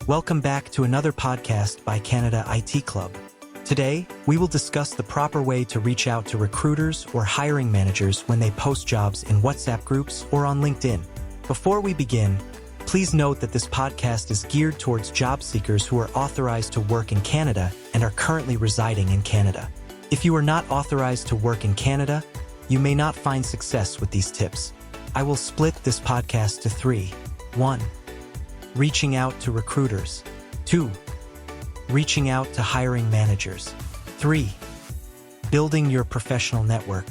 Welcome back to another podcast by Canada IT Club. Today, we will discuss the proper way to reach out to recruiters or hiring managers when they post jobs in WhatsApp groups or on LinkedIn. Before we begin, please note that this podcast is geared towards job seekers who are authorized to work in Canada and are currently residing in Canada. If you are not authorized to work in Canada, you may not find success with these tips. I will split this podcast to 3. 1. Reaching out to recruiters. 2. Reaching out to hiring managers. 3. Building your professional network.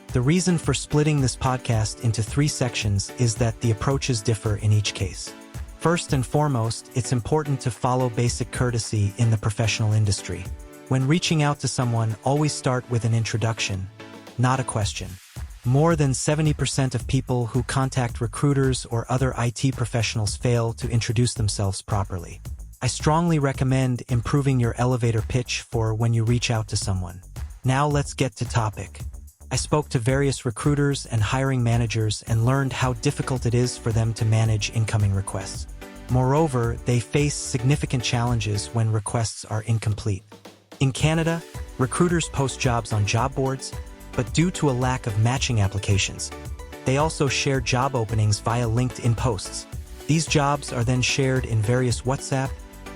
The reason for splitting this podcast into 3 sections is that the approaches differ in each case. First and foremost, it's important to follow basic courtesy in the professional industry. When reaching out to someone, always start with an introduction, not a question. More than 70% of people who contact recruiters or other IT professionals fail to introduce themselves properly. I strongly recommend improving your elevator pitch for when you reach out to someone. Now let's get to topic. I spoke to various recruiters and hiring managers and learned how difficult it is for them to manage incoming requests. Moreover, they face significant challenges when requests are incomplete. In Canada, recruiters post jobs on job boards, but due to a lack of matching applications, they also share job openings via LinkedIn posts. These jobs are then shared in various WhatsApp,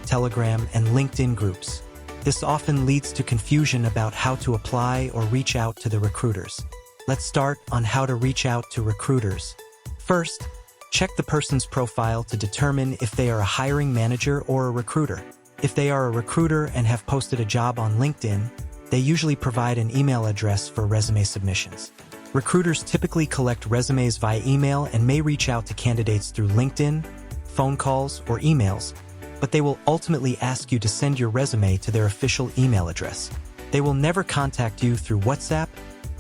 Telegram, and LinkedIn groups. This often leads to confusion about how to apply or reach out to the recruiters. Let's start on how to reach out to recruiters. First, check the person's profile to determine if they are a hiring manager or a recruiter. If they are a recruiter and have posted a job on LinkedIn, they usually provide an email address for resume submissions. Recruiters typically collect resumes via email and may reach out to candidates through LinkedIn, phone calls, or emails, but they will ultimately ask you to send your resume to their official email address. They will never contact you through WhatsApp,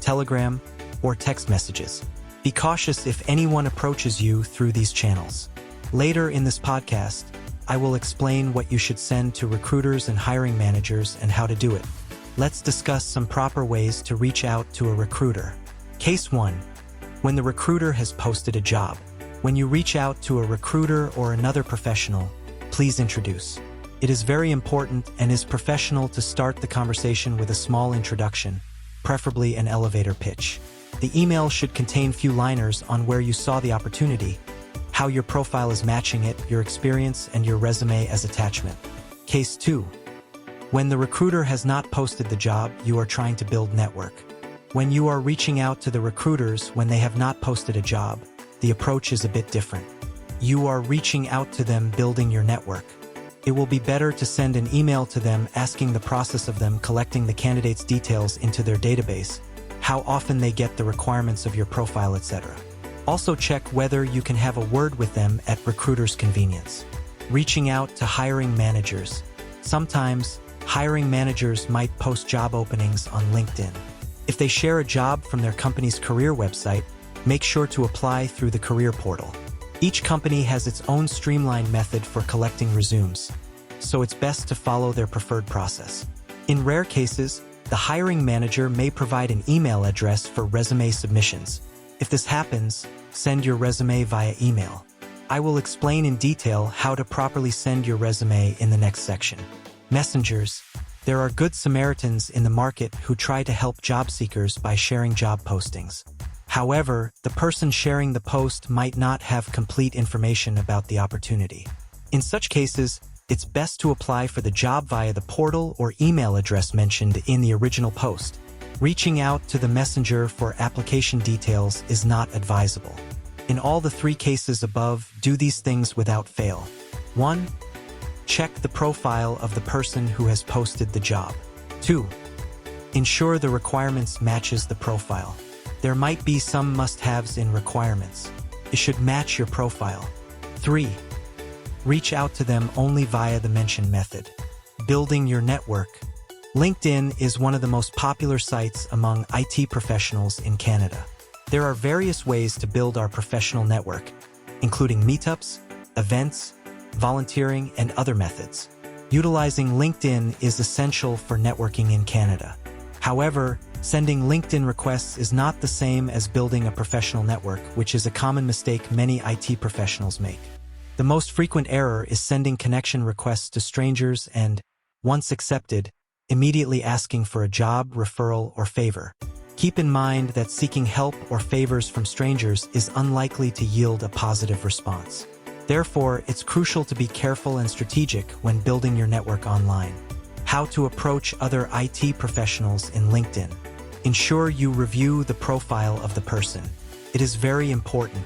Telegram, or text messages. Be cautious if anyone approaches you through these channels. Later in this podcast, I will explain what you should send to recruiters and hiring managers and how to do it. Let's discuss some proper ways to reach out to a recruiter. Case 1. When the recruiter has posted a job. When you reach out to a recruiter or another professional, please introduce. It is very important and is professional to start the conversation with a small introduction, preferably an elevator pitch. The email should contain few liners on where you saw the opportunity, how your profile is matching it, your experience, and your resume as attachment. Case 2. When the recruiter has not posted the job, you are trying to build network. When you are reaching out to the recruiters when they have not posted a job, the approach is a bit different. You are reaching out to them building your network. It will be better to send an email to them asking the process of them collecting the candidate's details into their database, how often they get the requirements of your profile, etc. Also check whether you can have a word with them at recruiter's convenience. Reaching out to hiring managers. Sometimes, hiring managers might post job openings on LinkedIn. If they share a job from their company's career website, make sure to apply through the career portal. Each company has its own streamlined method for collecting resumes, so it's best to follow their preferred process. In rare cases, the hiring manager may provide an email address for resume submissions. If this happens, send your resume via email. I will explain in detail how to properly send your resume in the next section. Messengers. There are good Samaritans in the market who try to help job seekers by sharing job postings. However, the person sharing the post might not have complete information about the opportunity. In such cases, it's best to apply for the job via the portal or email address mentioned in the original post. Reaching out to the messenger for application details is not advisable. In all the 3 cases above, do these things without fail. 1. Check the profile of the person who has posted the job. 2. Ensure the requirements matches the profile. There might be some must-haves in requirements. It should match your profile. 3. Reach out to them only via the mentioned method. Building your network. LinkedIn is one of the most popular sites among IT professionals in Canada. There are various ways to build our professional network, including meetups, events, volunteering, and other methods. Utilizing LinkedIn is essential for networking in Canada. However, sending LinkedIn requests is not the same as building a professional network, which is a common mistake many IT professionals make. The most frequent error is sending connection requests to strangers and, once accepted, immediately asking for a job, referral, or favor. Keep in mind that seeking help or favors from strangers is unlikely to yield a positive response. Therefore, it's crucial to be careful and strategic when building your network online. How to approach other IT professionals in LinkedIn. Ensure you review the profile of the person. It is very important.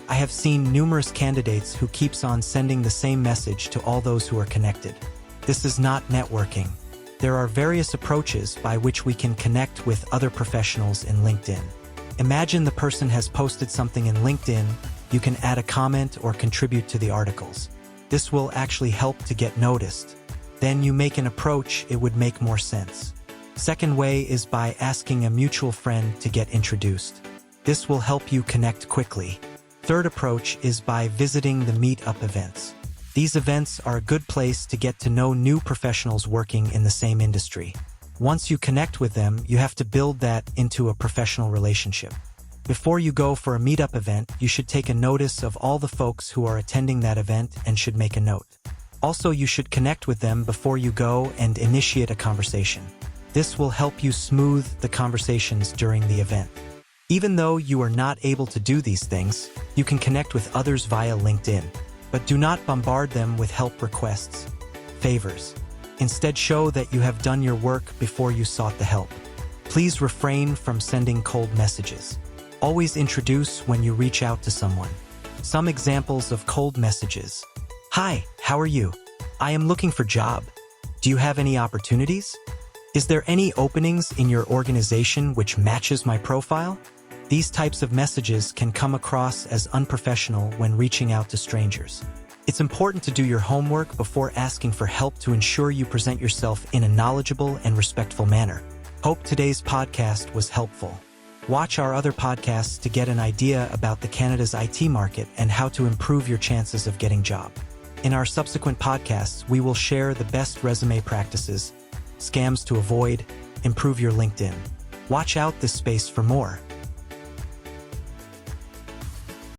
I have seen numerous candidates who keeps on sending the same message to all those who are connected. This is not networking. There are various approaches by which we can connect with other professionals in LinkedIn. Imagine the person has posted something in LinkedIn. You can add a comment or contribute to the articles. This will actually help to get noticed. Then you make an approach, it would make more sense. Second way is by asking a mutual friend to get introduced. This will help you connect quickly. Third approach is by visiting the meetup events. These events are a good place to get to know new professionals working in the same industry. Once you connect with them, you have to build that into a professional relationship. Before you go for a meetup event, you should take a notice of all the folks who are attending that event and should make a note. Also, you should connect with them before you go and initiate a conversation. This will help you smooth the conversations during the event. Even though you are not able to do these things, you can connect with others via LinkedIn, but do not bombard them with help requests, favors. Instead, show that you have done your work before you sought the help. Please refrain from sending cold messages. Always introduce when you reach out to someone. Some examples of cold messages. Hi, how are you? I am looking for a job. Do you have any opportunities? Is there any openings in your organization which matches my profile? These types of messages can come across as unprofessional when reaching out to strangers. It's important to do your homework before asking for help to ensure you present yourself in a knowledgeable and respectful manner. Hope today's podcast was helpful. Watch our other podcasts to get an idea about Canada's IT market and how to improve your chances of getting a job. In our subsequent podcasts, we will share the best resume practices, scams to avoid, improve your LinkedIn. Watch out this space for more.